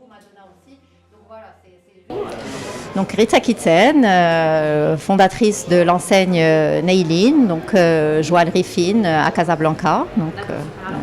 Madonna aussi. Donc voilà, c'est Donc Rita Kitten, fondatrice de l'enseigne Neilin, donc joaillerie fine à Casablanca. Donc,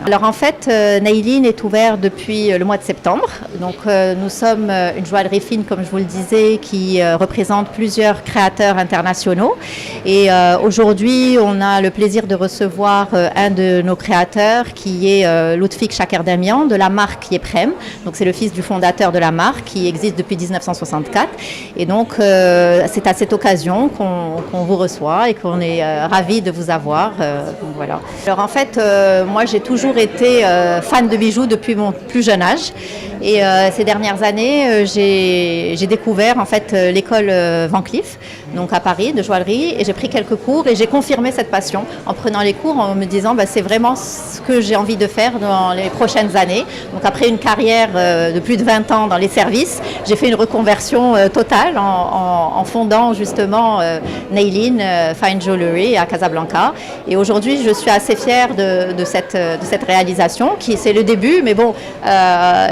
alors en fait, Neilin est ouvert depuis le mois de septembre. Donc nous sommes une joaillerie fine, comme je vous le disais, qui représente plusieurs créateurs internationaux. Et aujourd'hui, on a le plaisir de recevoir un de nos créateurs qui est Lutfik Chakerdamian de la marque Yeprem. Donc c'est le fils du fondateur de la marque qui existe depuis 1964. Et donc, c'est à cette occasion qu'on vous reçoit et qu'on est ravis de vous avoir. Donc voilà. Alors en fait, moi j'ai toujours été fan de bijoux depuis mon plus jeune âge. Et ces dernières années, j'ai découvert en fait l'école Van Cleef, donc à Paris, de joaillerie, et j'ai pris quelques cours et j'ai confirmé cette passion en prenant les cours, en me disant c'est vraiment ce que j'ai envie de faire dans les prochaines années. Donc après une carrière de plus de 20 ans dans les services, j'ai fait une reconversion totale en fondant justement Neilin Fine Jewelry à Casablanca. Et aujourd'hui, je suis assez fière de cette réalisation, c'est le début, mais bon,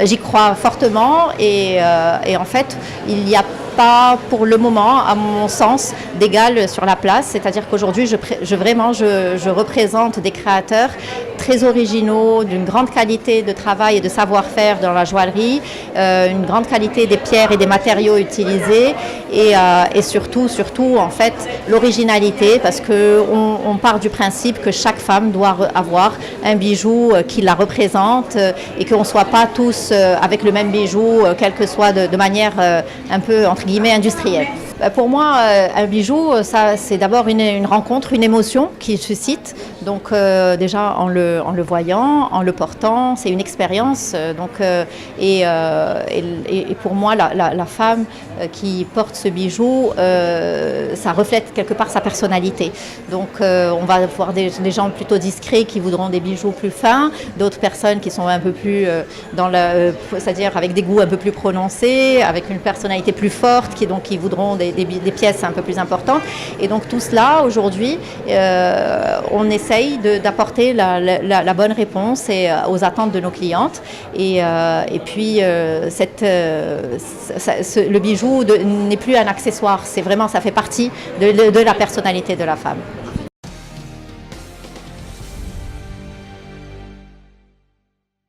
j'y crois fortement et en fait, il n'y a pas pour le moment, à mon sens, d'égal sur la place. C'est-à-dire qu'aujourd'hui, je représente des créateurs très originaux, d'une grande qualité de travail et de savoir-faire dans la joaillerie, une grande qualité des pierres et des matériaux utilisés et surtout, en fait, l'originalité, parce qu'on part du principe que chaque femme doit avoir un bijou qui la représente et qu'on ne soit pas tous avec le même bijou, quel que soit de manière un peu, entre guillemets, industrielle. Pour moi, un bijou, c'est d'abord une rencontre, une émotion qui suscite. Donc déjà en le voyant, en le portant, c'est une expérience. Et pour moi, la femme qui porte ce bijou, ça reflète quelque part sa personnalité. Donc on va voir des gens plutôt discrets qui voudront des bijoux plus fins, d'autres personnes qui sont un peu plus c'est-à-dire avec des goûts un peu plus prononcés, avec une personnalité plus forte, qui voudront des pièces un peu plus importantes. Et donc tout cela, aujourd'hui, on essaye d'apporter la bonne réponse aux attentes de nos clientes. Et puis, le bijou n'est plus un accessoire, ça fait partie de la personnalité de la femme.